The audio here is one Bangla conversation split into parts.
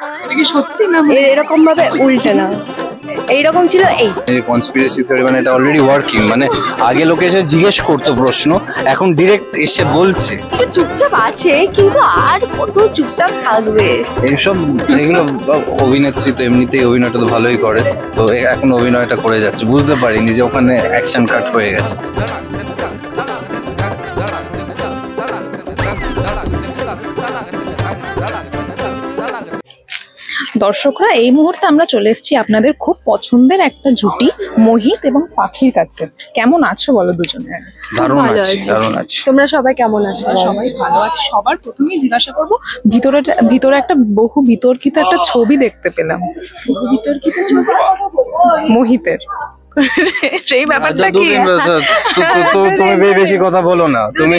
এটা কি সত্যি না এরকম ভাবে উল্টে না, এইরকম ছিল। এই কনস্পিরেসি থিওরি মানে এটা অলরেডি ওয়ার্কিং, মানে আগে লোকে এসে জিজ্ঞেস করতো প্রশ্ন, এখন ডিরেক্ট এসে বলছে। চুপচাপ আছে কিন্তু আর কত চুপচাপ থাকবে। এইসব এগুলো অভিনেত্রী তো এমনিতেই অভিনয়টা তো ভালোই করে, তো এখন অভিনয়টা করে যাচ্ছে, বুঝতে পারিনি যে ওখানে অ্যাকশন কাট হয়ে গেছে। দর্শকরা, এই মুহূর্তে আমরা চলে এসেছি আপনাদের খুব পছন্দের একটা জুটি মোহিত এবং পাখির কাছে। কেমন আছো বলো দুজনে? দারুণ আছি, দারুণ আছি। তোমরা সবাই কেমন আছো? সবাই ভালো আছে। সবার প্রথমেই জিজ্ঞাসা করবো, ভিতরে একটা বহু বিতর্কিত একটা ছবি দেখতে পেলাম। বিতর্কিত ছবি মোহিতের, সেই ব্যাপারটা কি? তুমি বেশি কথা বলো না, তুমি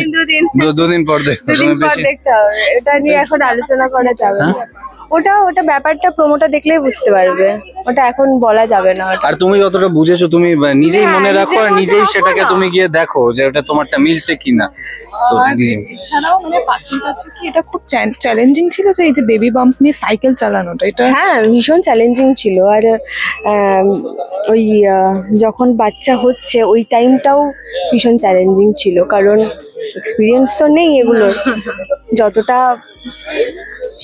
দুদিন পর দেখতে হবে, এটা নিয়ে এখন আলোচনা করা যাবে না। ওটা ব্যাপারটা প্রোমোটা দেখলেই বুঝতে পারবে, ওটা এখন বলা যাবে না। আর তুমি যতটা বুঝেছো তুমি নিজেই মনে রাখো, আর নিজেই সেটাকে তুমি গিয়ে দেখো যে ওটা তোমারটা মিলছে কিনা। তো এছাড়াও মানে পাখির কাছে কি এটা খুব চ্যালেঞ্জিং ছিল যে এই যে বেবি বাম্প নিয়ে সাইকেল চালানোটা? এটা হ্যাঁ, ভীষণ চ্যালেঞ্জিং ছিল। আর ওই যখন বাচ্চা হচ্ছে ওই টাইমটাও ভীষণ চ্যালেঞ্জিং ছিল, কারণ এক্সপিরিয়েন্স তো নেই এগুলোর। যতটা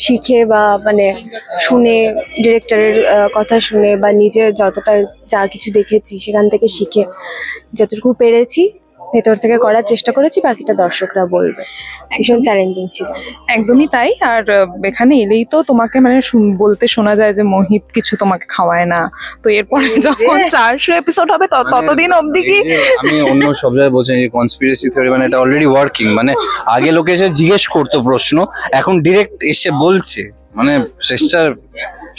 শিখে বা মানে শুনে, ডিরেক্টরের কথা শুনে বা নিজে যতটা যা কিছু দেখেছি সেখান থেকে শিখে যতটুকু পেরেছি ভেতর থেকে করার চেষ্টা করেছি, বাকিটা দর্শকরা বলবে। ভীষণ চ্যালেঞ্জিং ছিল। একদমই তাই। আর এখানে এলেই তো তোমাকে মানে বলতে শোনা যায় যে মোহিত কিছু তোমাকে খাওয়ায় না। তো এরপরে যখন 400 এপিসোড হবে ততদিন অবধি কি? আমি অন্য সব জায়গায় বলছি যে কনস্পিরেসি থিওরি মানে এটা অলরেডি ওয়ার্কিং, মানে আগে লোকে এসে জিজ্ঞেস করতো প্রশ্ন, এখন ডিরেক্ট এসে বলছে। মানে শেষটা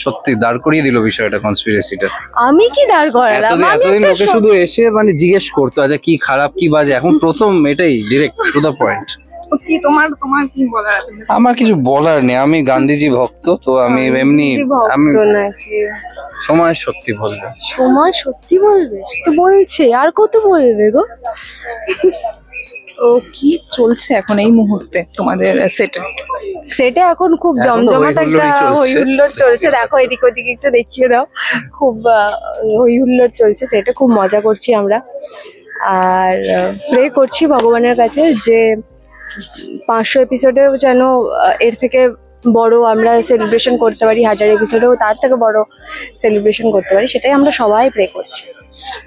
সত্যি দাঁড় করিয়ে দিল বিষয়টা, কনস্পিরেসিটা। আমি কি দাঁড় করালাম? এতদিন লোকে শুধু এসে মানে জিজ্ঞেস করতো আচ্ছা কি খারাপ কি বাজে, এখন প্রথম এটাই ডিরেক্ট টু দা পয়েন্ট। কি তোমার কি বলার আছে? আমার কিছু বলার নেই, আমি গান্ধীজি ভক্ত, তো আমি এমনি আমি সময় সত্যি বলবো। সময় সত্যি বলবে তো বলছে, আর কত বলবে গো? ও কি চলছে এখন এই মুহূর্তে তোমাদের সেটে? এখন খুব জমজমাট একটা হই হুল্লোড় চলছে। দেখো এদিক ওদিক একটু দেখিয়ে দাও, খুব হই হুল্লোড় চলছে সেটা, খুব মজা করছি আমরা। আর প্রে করছি ভগবানের কাছে যে 500 এপিসোডেও যেন এর থেকে বড় আমরা সেলিব্রেশন করতে পারি, 1000 এপিসোডেও তার থেকে বড় সেলিব্রেশন করতে পারি, সেটাই আমরা সবাই প্রে করছি।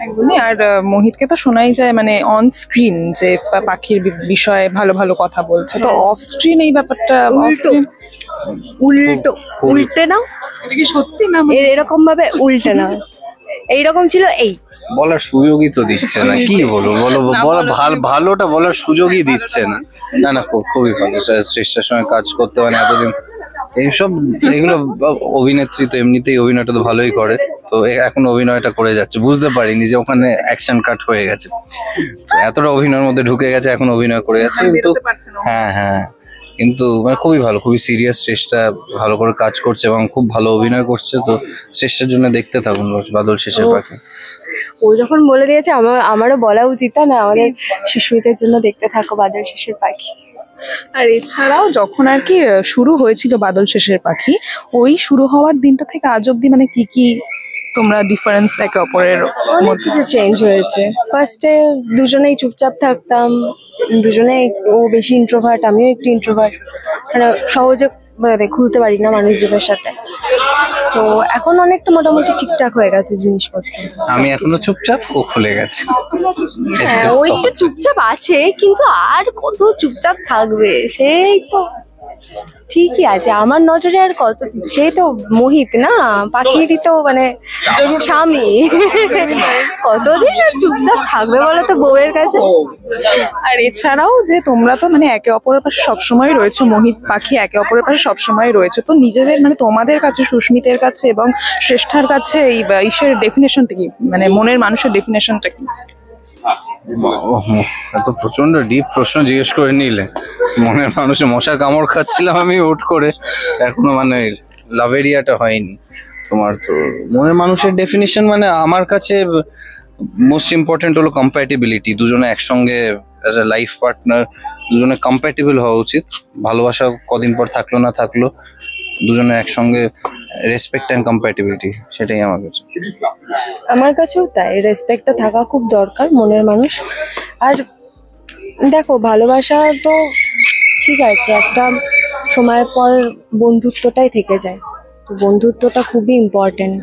একদমই। আর মোহিতকে তো শোনাই যায় মানে অন স্ক্রিন যে পাখির বিষয়ে ভালো ভালো কথা বলছে, তো অফ স্ক্রিন এই ব্যাপারটা উল্টে না। এটা কি সত্যি না? এরকম ভাবে উল্টে না, এইরকম ছিল। এই বলার সুযোগই তো দিচ্ছে না, কি বলবো বলো, ভালোটা বলার সুযোগই দিচ্ছে না। না খুবই ভালো, চেষ্টার সঙ্গে কাজ করতে মানে এতদিন এইসব এগুলো অভিনেত্রী তো এমনিতেই অভিনয়টা তো ভালোই করে, তো এখন অভিনয়টা করে যাচ্ছে, বুঝতে পারিনি যে ওখানে অ্যাকশন কাট হয়ে গেছে। তো এতটা অভিনয়ের মধ্যে ঢুকে গেছে, এখন অভিনয় করে যাচ্ছে। কিন্তু হ্যাঁ কিন্তু মানে খুবই ভালো, খুবই সিরিয়াস চেষ্টা, ভালো করে কাজ করছে এবং খুব ভালো অভিনয় করছে। তো চেষ্টার জন্য দেখতে থাকুন বাদল শেষের পাখি। ও যখন বলে দিয়েছে আমারও বলা উচিত না? আমাদের সুস্মিতার জন্য দেখতে থাকো বাদল শেষের পাখি। আর এছাড়াও যখন আর কি শুরু হয়েছিল বাদল শেষের পাখি, ওই শুরু হওয়ার দিনটা থেকে আজ অব্দি মানে কি তোমরা ডিফারেন্স একে অপরের মধ্যে কিছু চেঞ্জ হয়েছে? ফার্স্টে দুজনেই চুপচাপ থাকতাম, দুজনেই, ও বেশি ইন্ট্রোভার্ট, আমিও একটু ইন্ট্রোভার্ট, মানে সহজে খুলতে পারি না মানুষজনের সাথে। তো এখন অনেকটা মোটামুটি ঠিকঠাক হয়ে গেছে জিনিসপত্র। আমি এখনো চুপচাপ, ও খুলে গেছে। হ্যাঁ, ওইটা চুপচাপ আছে কিন্তু আর কত চুপচাপ থাকবে? সেই তো ঠিকই আছে আমার নজরে। আর কত, সেই তো মোহিত না, পাখিরই তো মানে স্বামী, কতদিন আর চুপচাপ থাকবে বলো তো বউয়ের কাছে? আর এছাড়াও যে তোমরা তো মানে একে অপরের পাশে সবসময় রয়েছো, মোহিত পাখি একে অপরের পাশে সবসময় রয়েছে, তো নিজেদের মানে তোমাদের কাছে, সুস্মিতের কাছে এবং শ্রেষ্ঠার কাছে এই ইসের ডেফিনেশনটা কি, মানে মনের মানুষের ডেফিনেশনটা কি? এত প্রচন্ড ডিপ প্রশ্ন জিজ্ঞেস করে নিলে। মনের মানুষে মশার কামড় খাচ্ছিলাম আমি উঠ করে, এখনো মানে লাভ এরিয়াটা হয়নি তোমার। তো মনের মানুষের ডেফিনিশন মানে আমার কাছে মোস্ট ইম্পর্টেন্ট হলো কম্প্যাটিবিলিটি। দুজনে একসঙ্গে অ্যাজ এ লাইফ পার্টনার দুজনে কম্প্যাটিবল হওয়া উচিত। ভালোবাসা কদিন পর থাকলো না থাকলো, দুজনে একসঙ্গে রেসপেক্ট অ্যান্ড কম্প্যাটিবিলিটি, সেটাই আমার কাছে। আমার কাছেও তাই, রেসপেক্টটা থাকা খুব দরকার মনের মানুষ। আর দেখো, ভালোবাসা তো ঠিক আছে, একটা সময়ের পর বন্ধুত্বটাই থেকে যায়, তো বন্ধুত্বটা খুবই ইম্পর্টেন্ট।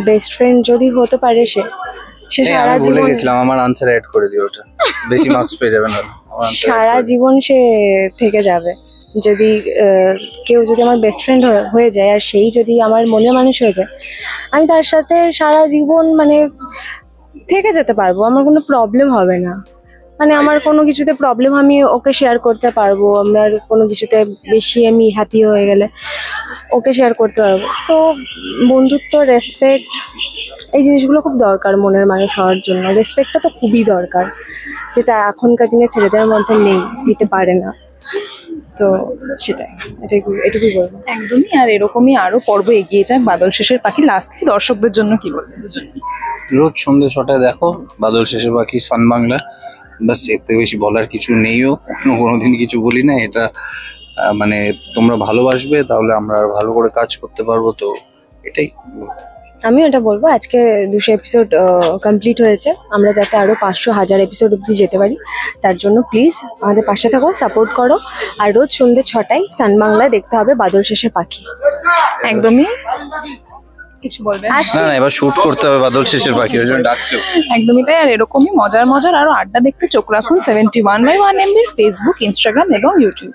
বেস্ট ফ্রেন্ড যদি হতে পারে সে সে এই সারা আমি ভুলে জীবন, গেছিলাম, আমার আনসার অ্যাড করে দিও, ওটা বেশি মার্কস পেয়ে যাবে না। আমার answer add সারা করে দিও। জীবন সে থেকে যাবে। যদি কেউ যদি আমার বেস্ট ফ্রেন্ড হয়ে যায় আর সেই যদি আমার মনের মানুষ হয়ে যায়, আমি তার সাথে সারা জীবন মানে থেকে যেতে পারবো, আমার কোনো প্রবলেম হবে না। মানে আমার কোনো কিছুতে প্রবলেম আমি ওকে শেয়ার করতে পারবো, আমার কোনো কিছুতে বেশি আমি হ্যাপি হয়ে গেলে ওকে শেয়ার করতে পারবো। তো বন্ধুত্ব, রেসপেক্ট, এই জিনিসগুলো খুব দরকার মনের মানুষ হওয়ার জন্য। রেসপেক্টটা তো খুবই দরকার, যেটা এখনকার দিনে ছেলেদের মধ্যে নেই, দিতে পারে না। তো সেটাই, এটুকুই বলবো। একদমই। আর এরকমই আরো পর্ব এগিয়ে যাক বাদল শেষের পাখি। লাস্টলি দর্শকদের জন্য কি বলবেন দুজনে? রোজ সন্ধ্যে 6টায় দেখো বাদল শেষের পাখি, সান বাংলা। বাস, এর থেকে বেশি বলার কিছু নেইও, কোনোদিন কিছু বলি না। এটা মানে তোমরা ভালোবাসবে, তাহলে আমরা আর ভালো করে কাজ করতে পারবো, তো এটাই। আমি এটা বলবো, আজকে 200 এপিসোড কমপ্লিট হয়েছে, আমরা যাতে আরও 500-1000 এপিসোড অবধি যেতে পারি, তার জন্য প্লিজ আমাদের পাশে থাকো, সাপোর্ট করো। আর রোজ সন্ধ্যে 6টায় সান বাংলায় দেখতে হবে বাদল শেষের পাখি। একদমই। কিছু বলবেন? না না, এবার শুট করতে হবে বাদল শেষের পাখি, ওই জন্য ডাকছো। একদমই তাই। আর এরকমই মজার মজার আরো আড্ডা দেখতে চোখ রাখুন 71/1 MB ফেসবুক, ইনস্টাগ্রাম এবং ইউটিউব।